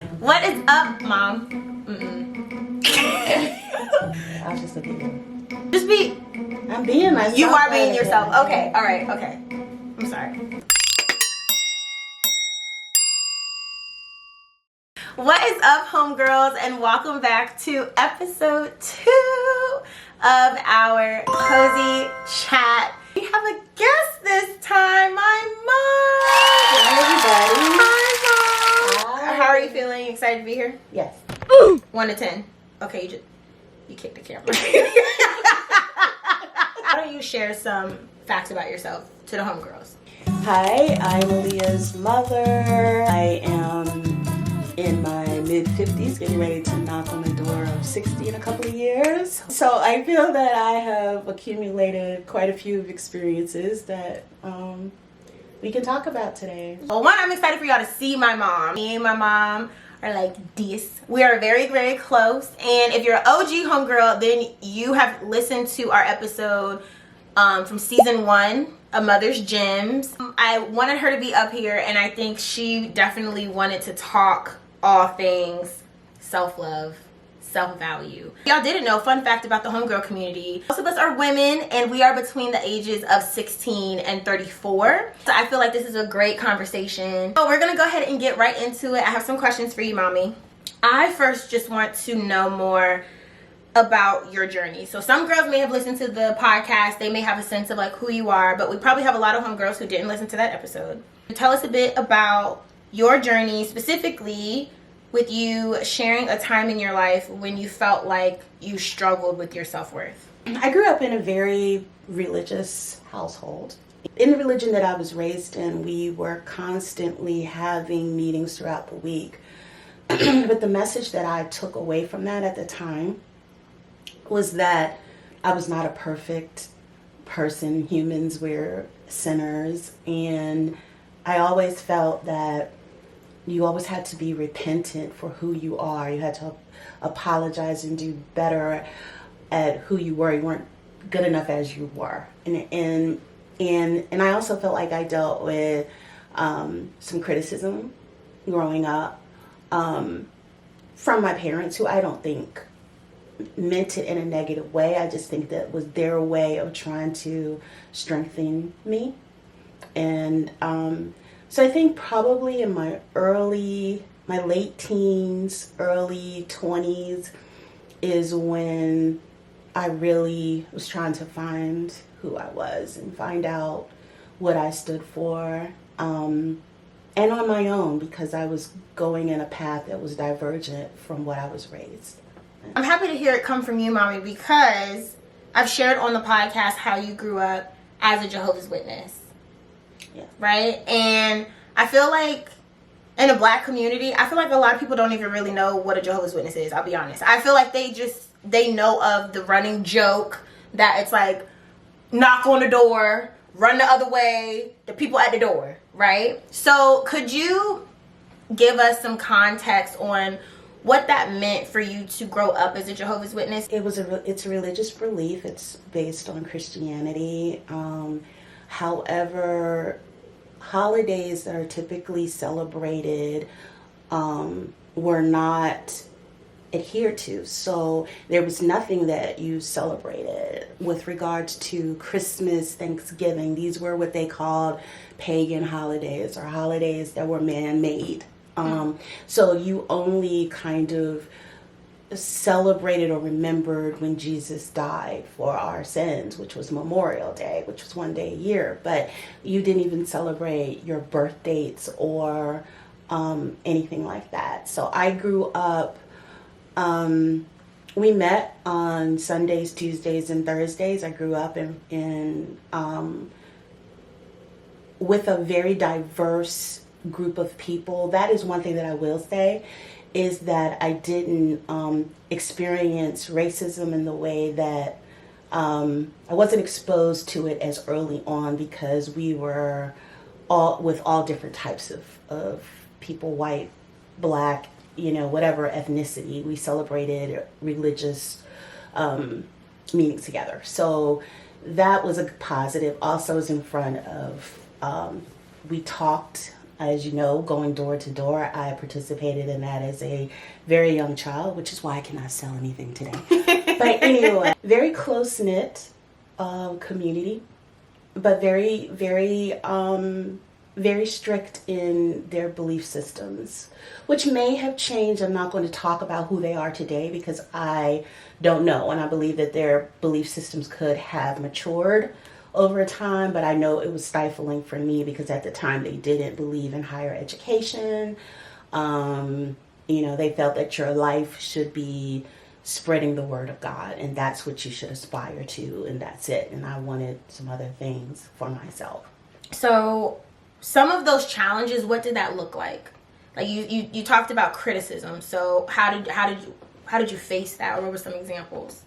What is up, Mom? I was just looking at you. Just be. I'm being myself. You are being yourself. Okay, alright, okay. I'm sorry. What is up, homegirls, and welcome back to episode 2 of our cozy chat. We have a guest this time, my mom. Hi, everybody. Hi, Mom. Hi. How are you feeling? Excited to be here? Yes. 1 to 10. Okay, you kicked the camera. Why don't you share some facts about yourself to the homegirls? Hi, I'm Aaliyah's mother. I am in my mid-50s, getting ready to knock on the door of 60 in a couple of years. So I feel that I have accumulated quite a few experiences that we can talk about today. Well, one, I'm excited for y'all to see my mom. Me and my mom are like this. We are very, very close. And if you're an OG homegirl, then you have listened to our episode from season 1, A Mother's Gems. I wanted her to be up here, and I think she definitely wanted to talk all things self-love, self-value. Y'all didn't know, fun fact about the homegirl community, most of us are women and we are between the ages of 16 and 34. So I feel like this is a great conversation. So we're gonna go ahead and get right into it. I have some questions for you, Mommy. I first just want to know more about your journey. So some girls may have listened to the podcast, they may have a sense of like who you are, but we probably have a lot of homegirls who didn't listen to that episode. Tell us a bit about your journey, specifically with you sharing a time in your life when you felt like you struggled with your self-worth. I grew up in a very religious household. In the religion that I was raised in, we were constantly having meetings throughout the week. But the message that I took away from that at the time was that I was not a perfect person. Humans were sinners, and I always felt that you always had to be repentant for who you are. You had to apologize and do better at who you were. You weren't good enough as you were. And I also felt like I dealt with some criticism growing up from my parents, who I don't think meant it in a negative way. I just think that was their way of trying to strengthen me. And so I think probably in my late teens, early 20s is when I really was trying to find who I was and find out what I stood for. And on my own, because I was going in a path that was divergent from what I was raised. I'm happy to hear it come from you, Mommy, because I've shared on the podcast how you grew up as a Jehovah's Witness. Yeah. Right? And I feel like in a black community, I feel like a lot of people don't even really know what a Jehovah's Witness is, I'll be honest. I feel like they know of the running joke that it's like, knock on the door, run the other way, the people at the door, right? So could you give us some context on what that meant for you to grow up as a Jehovah's Witness? It's a religious belief. It's based on Christianity. However, holidays that are typically celebrated were not adhered to. So there was nothing that you celebrated with regards to Christmas, Thanksgiving. These were what they called pagan holidays, or holidays that were man-made. So you only kind of celebrated or remembered when Jesus died for our sins, which was Memorial Day, which was one day a year. But you didn't even celebrate your birth dates or anything like that. So I grew up, we met on Sundays, Tuesdays, and Thursdays. I grew up in with a very diverse group of people. That is one thing that I will say, is that I didn't experience racism in the way that I wasn't exposed to it as early on, because we were all different types of people, white, black, whatever ethnicity. We celebrated religious meetings together. So that was a positive. Also, was in front of, we talked As you know, going door to door, I participated in that as a very young child, which is why I cannot sell anything today. But anyway, very close-knit community, but very, very strict in their belief systems, which may have changed. I'm not going to talk about who they are today because I don't know. And I believe that their belief systems could have matured over time, but I know it was stifling for me because at the time they didn't believe in higher education. They felt that your life should be spreading the word of God, and that's what you should aspire to, and that's it. And I wanted some other things for myself. So some of those challenges, what did that look like? Like you talked about criticism. So how did you face that? Or what were some examples?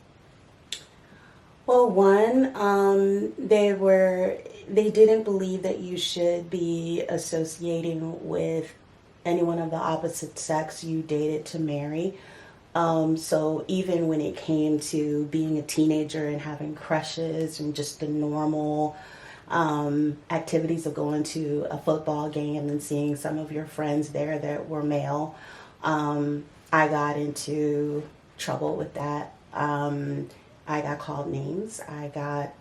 Well, one, they didn't believe that you should be associating with anyone of the opposite sex you dated to marry. So even when it came to being a teenager and having crushes and just the normal activities of going to a football game and seeing some of your friends there that were male, I got into trouble with that. I got called names. I got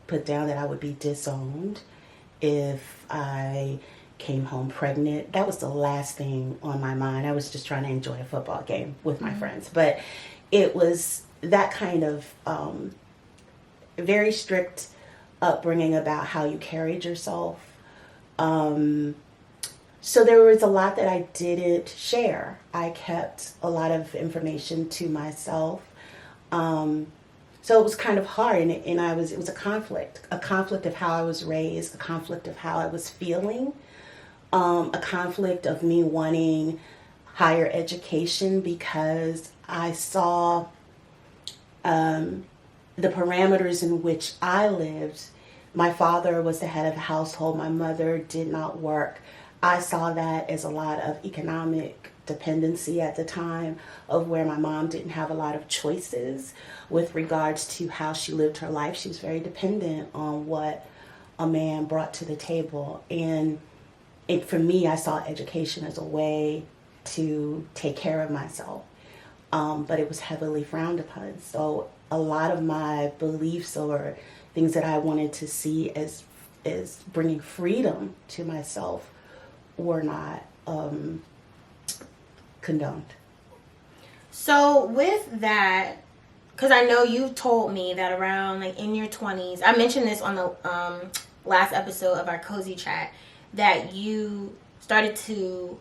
put down that I would be disowned if I came home pregnant. That was the last thing on my mind. I was just trying to enjoy a football game with my friends. But it was that kind of very strict upbringing about how you carried yourself. So there was a lot that I didn't share. I kept a lot of information to myself. So it was kind of hard, and it was a conflict of how I was raised, a conflict of how I was feeling, a conflict of me wanting higher education because I saw the parameters in which I lived. My father was the head of the household. My mother did not work. I saw that as a lot of economic dependency at the time, of where my mom didn't have a lot of choices with regards to how she lived her life. She was very dependent on what a man brought to the table. And for me, I saw education as a way to take care of myself. But it was heavily frowned upon. So a lot of my beliefs or things that I wanted to see as bringing freedom to myself were not condoned. So with that, because I know you told me that around like in your 20s, I mentioned this on the last episode of our cozy chat, that you started to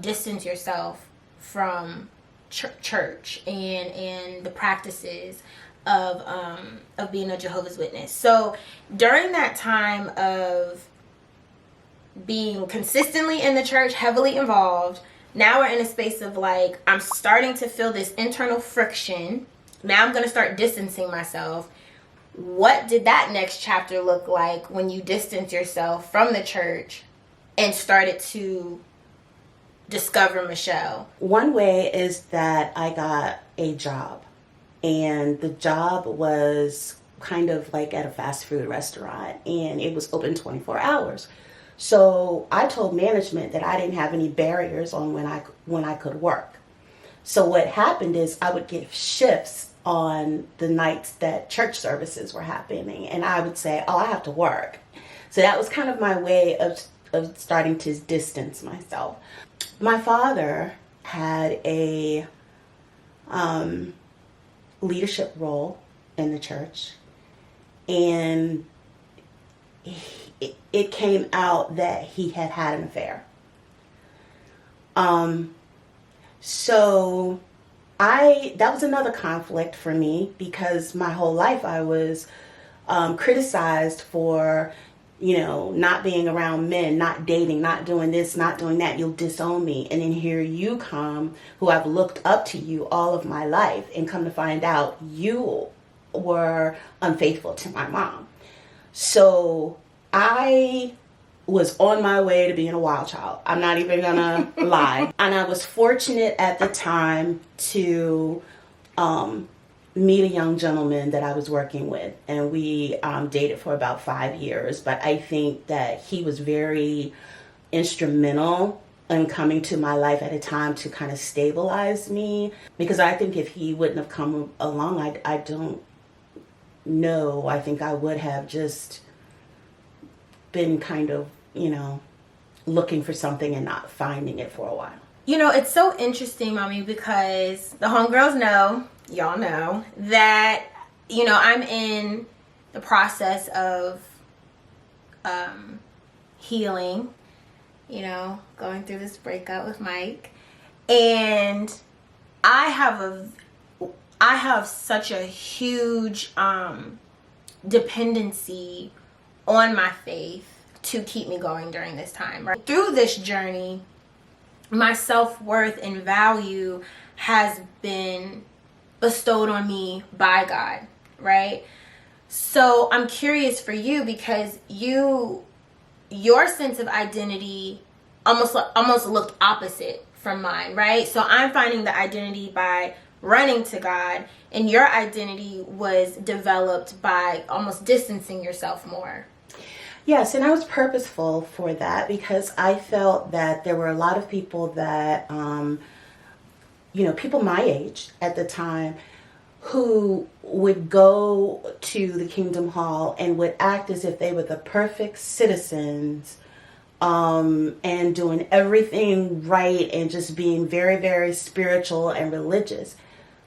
distance yourself from church and the practices of being a Jehovah's Witness. So during that time of being consistently in the church, heavily involved, now we're in a space of like, I'm starting to feel this internal friction. Now I'm going to start distancing myself. What did that next chapter look like when you distanced yourself from the church and started to discover Michelle? One way is that I got a job, and the job was kind of like at a fast food restaurant, and it was open 24 hours. So I told management that I didn't have any barriers on when I could work. So what happened is I would get shifts on the nights that church services were happening, and I would say, oh, I have to work. So that was kind of my way of starting to distance myself. My father had a leadership role in the church, and it came out that he had an affair. So that was another conflict for me, because my whole life I was criticized for, not being around men, not dating, not doing this, not doing that. You'll disown me. And then here you come, who I've looked up to you all of my life, and come to find out you were unfaithful to my mom. So I was on my way to being a wild child. I'm not even gonna lie. And I was fortunate at the time to meet a young gentleman that I was working with, and we dated for about 5 years. But I think that he was very instrumental in coming to my life at a time to kind of stabilize me, because I think if he wouldn't have come along, I don't know. I think I would have just been kind of, looking for something and not finding it for a while. It's so interesting, Mommy, because the homegirls know, y'all know, that, I'm in the process of healing, going through this breakup with Mike. And I have such a huge dependency on my faith to keep me going during this time. Right? Through this journey, my self-worth and value has been bestowed on me by God, right? So I'm curious for you, because your sense of identity almost looked opposite from mine, right? So I'm finding the identity by running to God, and your identity was developed by almost distancing yourself more. Yes, and I was purposeful for that, because I felt that there were a lot of people that, people my age at the time, who would go to the Kingdom Hall and would act as if they were the perfect citizens, and doing everything right and just being very, very spiritual and religious.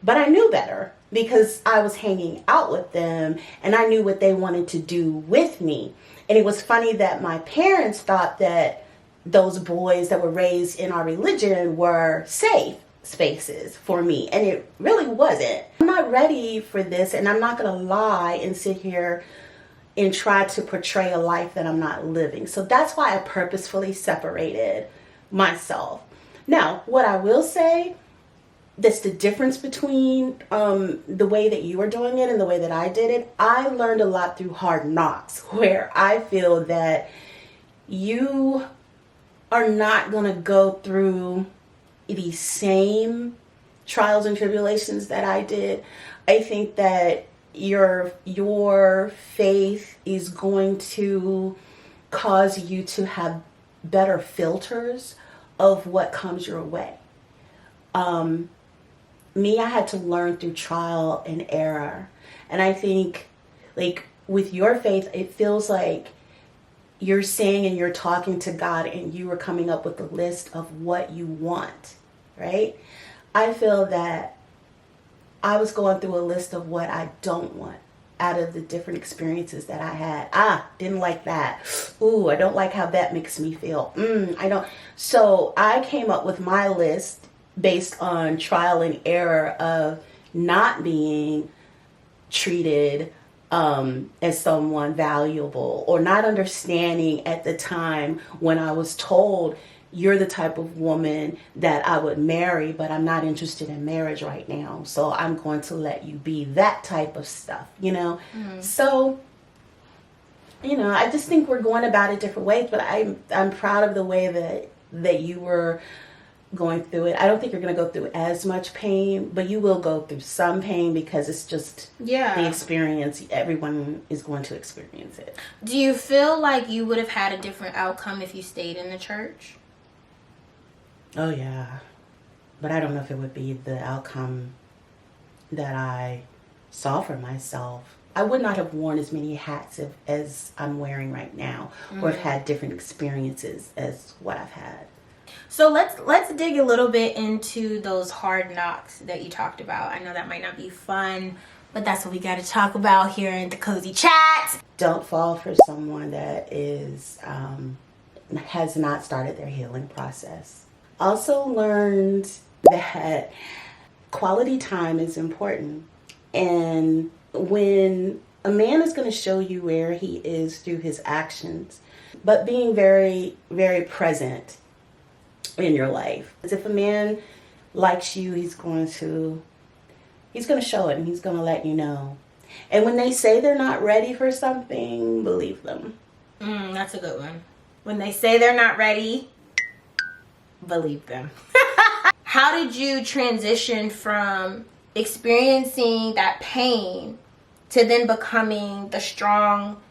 But I knew better, because I was hanging out with them and I knew what they wanted to do with me. And it was funny that my parents thought that those boys that were raised in our religion were safe spaces for me. And it really wasn't. I'm not ready for this, and I'm not going to lie and sit here and try to portray a life that I'm not living. So that's why I purposefully separated myself. Now, what I will say, that's the difference between the way that you are doing it and the way that I did it. I learned a lot through hard knocks, where I feel that you are not going to go through the same trials and tribulations that I did. I think that your faith is going to cause you to have better filters of what comes your way. Me, I had to learn through trial and error. And I think, like, with your faith, it feels like you're saying and you're talking to God and you are coming up with a list of what you want, right? I feel that I was going through a list of what I don't want out of the different experiences that I had. Didn't like that. Ooh, I don't like how that makes me feel. I don't. So I came up with my list based on trial and error of not being treated as someone valuable, or not understanding at the time when I was told, you're the type of woman that I would marry, but I'm not interested in marriage right now. So I'm going to let you be that type of stuff, So, I just think we're going about it different ways, but I'm proud of the way that you were going through it. I don't think you're going to go through as much pain, but you will go through some pain, because it's just the experience. Everyone is going to experience it. Do you feel like you would have had a different outcome if you stayed in the church? Oh yeah, but I don't know if it would be the outcome that I saw for myself. I would not have worn as many hats as I'm wearing right now, or have had different experiences as what I've had. So let's dig a little bit into those hard knocks that you talked about. I know that might not be fun, but that's what we got to talk about here in the Cozy Chat. Don't fall for someone that has not started their healing process. Also learned that quality time is important. And when a man is going to show you where he is through his actions, but being very, very present in your life. As if a man likes you, he's going to show it, and he's going to let you know. And when they say they're not ready for something, believe them. That's a good one. When they say they're not ready, believe them. How did you transition from experiencing that pain to then becoming the strong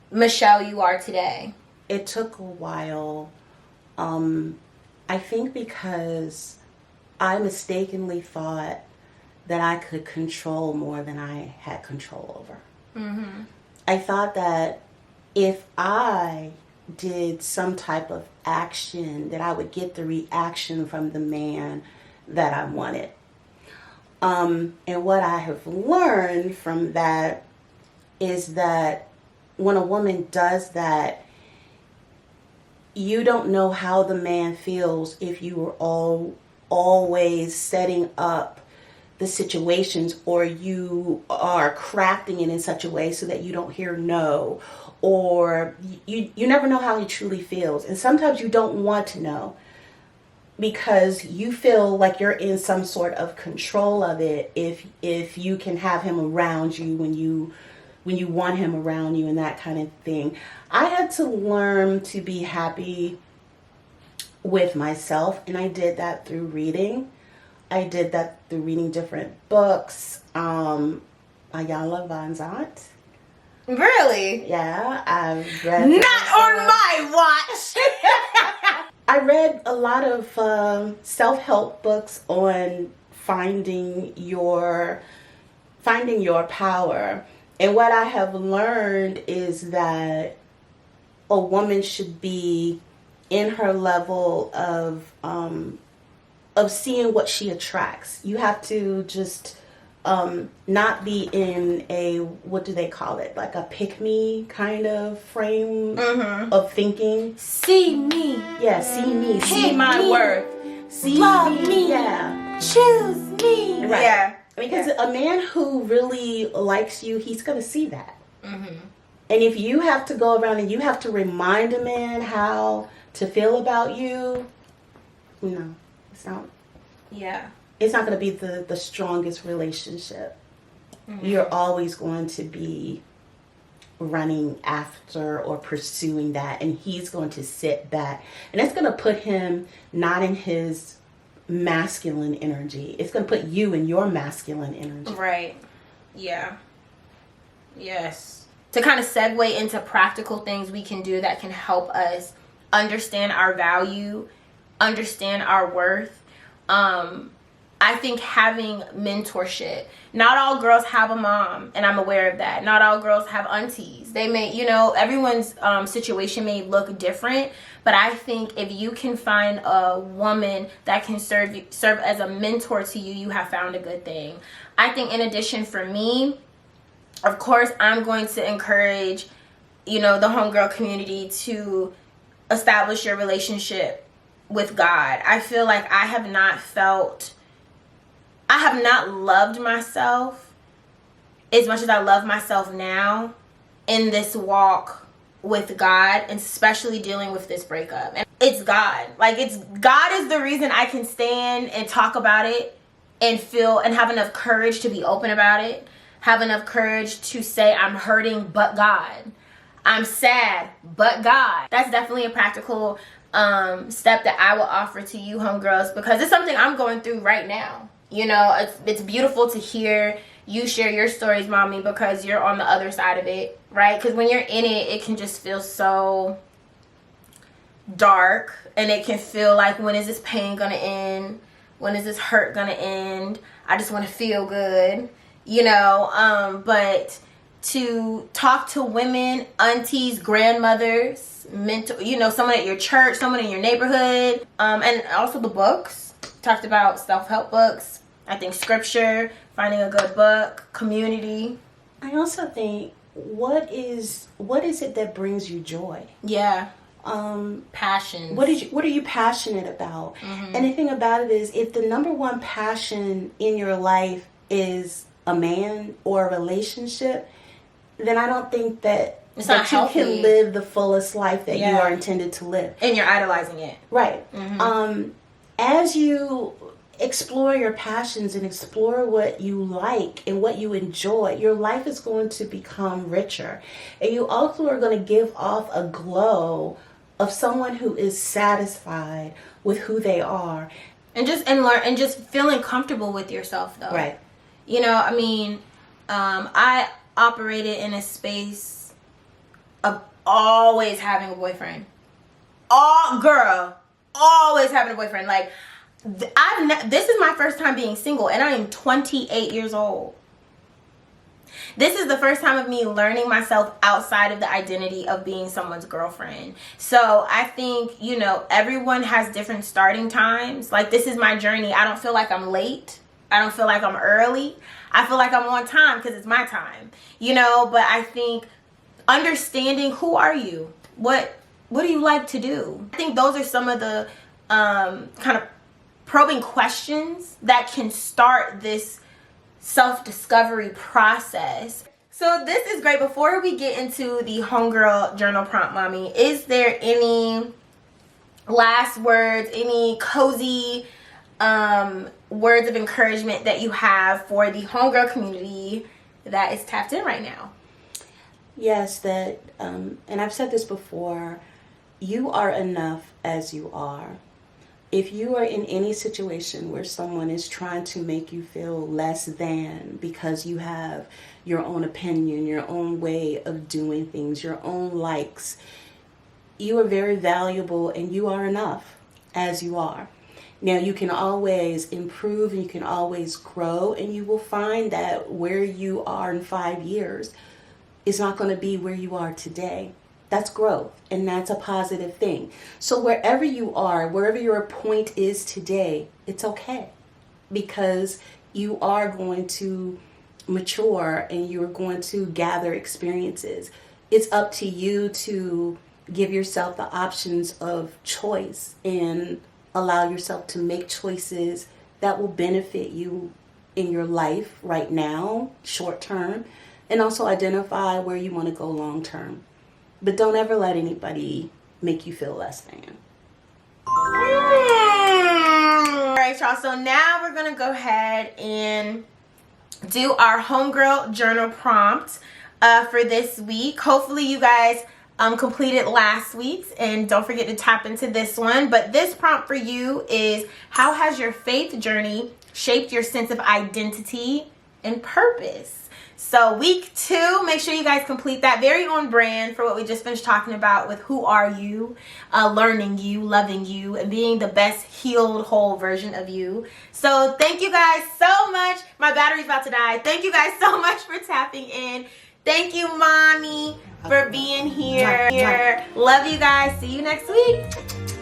Michelle you are today? it took a while. I think because I mistakenly thought that I could control more than I had control over. Mm-hmm. I thought that if I did some type of action, that I would get the reaction from the man that I wanted. And what I have learned from that is that when a woman does that, you don't know how the man feels if you were always setting up the situations, or you are crafting it in such a way so that you don't hear no, or you never know how he truly feels. And sometimes you don't want to know because you feel like you're in some sort of control of it if you can have him around you when you want him around you and that kind of thing. I had to learn to be happy with myself, and I did that through reading. I did that through reading different books. Ayala Van Zandt. Really? Yeah, I've read. Not on my watch. I read a lot of self-help books on finding your power. And what I have learned is that a woman should be in her level of seeing what she attracts. You have to just not be in a, what do they call it, like a pick-me kind of frame of thinking. See me. Yeah, see me. See Pick my me. worth. See Love me. Yeah. Choose me. Right. Yeah. Because a man who really likes you, he's going to see that. Mm-hmm. And if you have to go around and you have to remind a man how to feel about you, no, it's not. Yeah. It's not going to be the strongest relationship. Mm-hmm. You're always going to be running after or pursuing that, and he's going to sit back. And it's going to put him not in his masculine energy. It's going to put you in your masculine energy. Right. Yeah. Yes. To kind of segue into practical things we can do that can help us understand our value, understand our worth. I think having mentorship. Not all girls have a mom, and I'm aware of that. Not all girls have aunties. They may, everyone's situation may look different, but I think if you can find a woman that can serve as a mentor to you, you have found a good thing. I think in addition, for me, of course, I'm going to encourage, the homegirl community to establish your relationship with God. I feel like I have not loved myself as much as I love myself now in this walk with God, and especially dealing with this breakup. And it's God. God is the reason I can stand and talk about it and feel and have enough courage to be open about it. Have enough courage to say I'm hurting, but God. I'm sad, but God. That's definitely a practical step that I will offer to you, homegirls, because it's something I'm going through right now. It's beautiful to hear you share your stories, mommy, because you're on the other side of it, right? Because when you're in it, it can just feel so dark, and it can feel like, when is this pain gonna end? When is this hurt gonna end? I just want to feel good, but to talk to women, aunties, grandmothers, mentor, someone at your church, someone in your neighborhood, and also the books. Talked about self-help books. I think scripture, finding a good book, community. I also think, what is it that brings you joy? Yeah. Passion. What are you passionate about? Mm-hmm. And the thing about it is, if the number one passion in your life is a man or a relationship, then I don't think that you can live the fullest life that you are intended to live. And you're idolizing it. Right. Mm-hmm. As you explore your passions and explore what you like and what you enjoy, your life is going to become richer. And you also are going to give off a glow of someone who is satisfied with who they are. And just feeling comfortable with yourself, though. Right. I operated in a space always having a boyfriend. Always having a boyfriend. Like, this is my first time being single, and I am 28 years old. This is the first time of me learning myself outside of the identity of being someone's girlfriend. So I think, you know, everyone has different starting times. Like, this is my journey. I don't feel like I'm late. I don't feel like I'm early. I feel like I'm on time because it's my time, you know. But I think understanding, who are you? What do you like to do? I think those are some of the kind of probing questions that can start this self-discovery process. So this is great. Before we get into the homegirl journal prompt, mommy, is there any last words, any cozy words of encouragement that you have for the homegirl community that is tapped in right now? Yes, that and I've said this before, you are enough as you are. If you are in any situation where someone is trying to make you feel less than because you have your own opinion, your own way of doing things, your own likes, you are very valuable and you are enough as you are. Now, you can always improve and you can always grow, and you will find that where you are in 5 years is not going to be where you are today. That's growth, and that's a positive thing. So wherever you are, wherever your point is today, it's okay, because you are going to mature and you're going to gather experiences. It's up to you to give yourself the options of choice and allow yourself to make choices that will benefit you in your life right now, short term, and also identify where you want to go long term. But don't ever let anybody make you feel less than. All right, y'all. So now we're going to go ahead and do our homegirl journal prompt for this week. Hopefully you guys completed last week's, and don't forget to tap into this one. But this prompt for you is, how has your faith journey shaped your sense of identity and purpose? So week 2, make sure you guys complete that. Very on brand for what we just finished talking about with who are you, learning you, loving you, and being the best healed, whole version of you. So thank you guys so much. My battery's about to die. Thank you guys so much for tapping in. Thank you, mommy, for being here. Love you guys. See you next week.